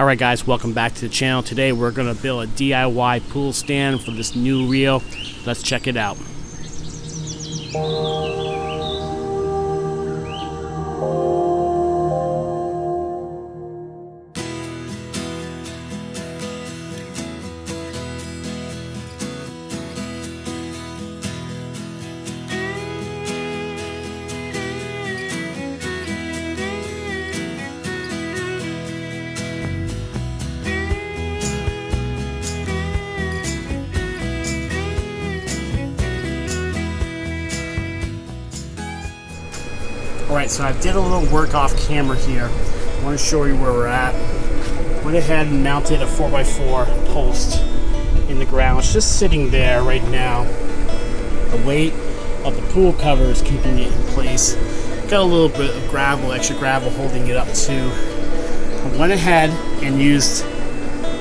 Alright guys, welcome back to the channel. Today we're going to build a DIY pool stand for this new reel. Let's check it out. Alright, so I did a little work off camera here. I want to show you where we're at. Went ahead and mounted a 4x4 post in the ground. It's just sitting there right now. The weight of the pool cover is keeping it in place. Got a little bit of gravel, extra gravel holding it up too. I went ahead and used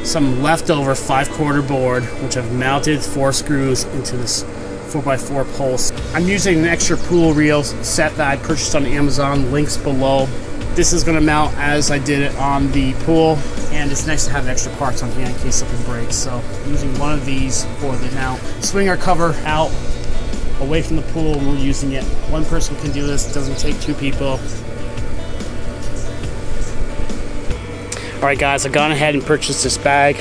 some leftover 5/4 board, which I've mounted 4 screws into this 4x4 post. I'm using an extra pool reel set that I purchased on Amazon, links below. This is going to mount as I did it on the pool, and it's nice to have extra parts on hand in case something breaks. So I'm using one of these for the mount. Swing our cover out away from the pool and we're using it. One person can do this, it doesn't take 2 people. Alright guys, I've gone ahead and purchased this bag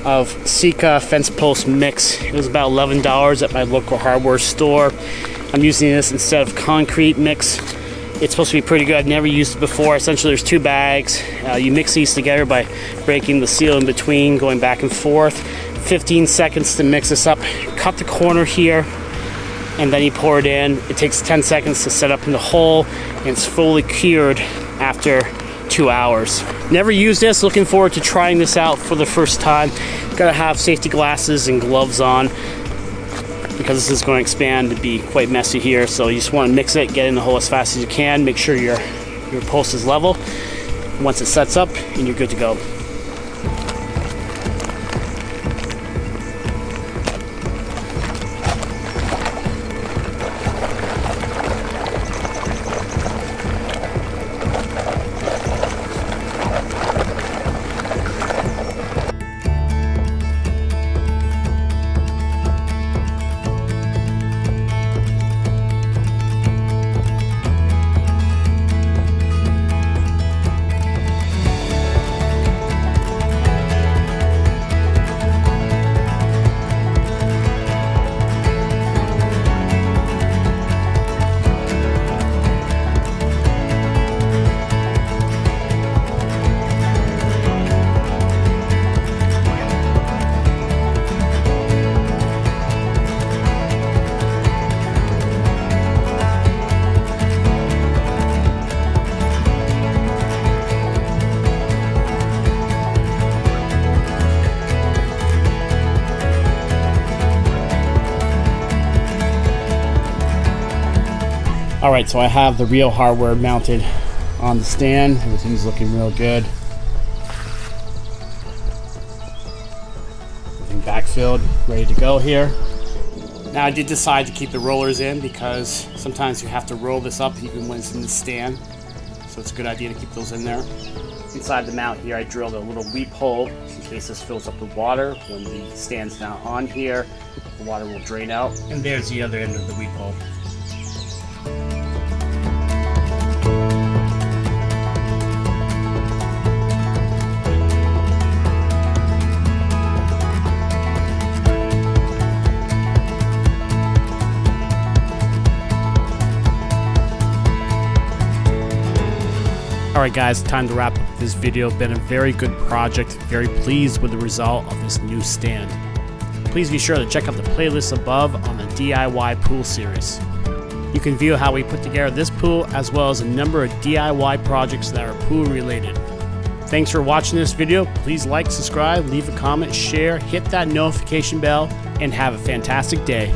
of Sika fence post mix. It was about $11 at my local hardware store. I'm using this instead of concrete mix. It's supposed to be pretty good. I've never used it before. Essentially there's 2 bags. You mix these together by breaking the seal in between, going back and forth. 15 seconds to mix this up. Cut the corner here and then you pour it in. It takes 10 seconds to set up in the hole and it's fully cured after 2 hours. Never used this, looking forward to trying this out for the first time. Gotta have safety glasses and gloves on because this is going to expand to be quite messy here. So you just want to mix it, get in the hole as fast as you can, make sure your post is level. Once it sets up and you're good to go. Alright, so I have the real hardware mounted on the stand. Everything's looking real good. Everything backfilled, ready to go here. Now I did decide to keep the rollers in because sometimes you have to roll this up even when it's in the stand. So it's a good idea to keep those in there. Inside the mount here I drilled a little weep hole in case this fills up with water. When the stand's now on here, the water will drain out. And there's the other end of the weep hole. Alright guys, time to wrap up this video. Been a very good project, very pleased with the result of this new stand. Please be sure to check out the playlist above on the DIY pool series. You can view how we put together this pool as well as a number of DIY projects that are pool related. Thanks for watching this video. Please like, subscribe, leave a comment, share, hit that notification bell, and have a fantastic day.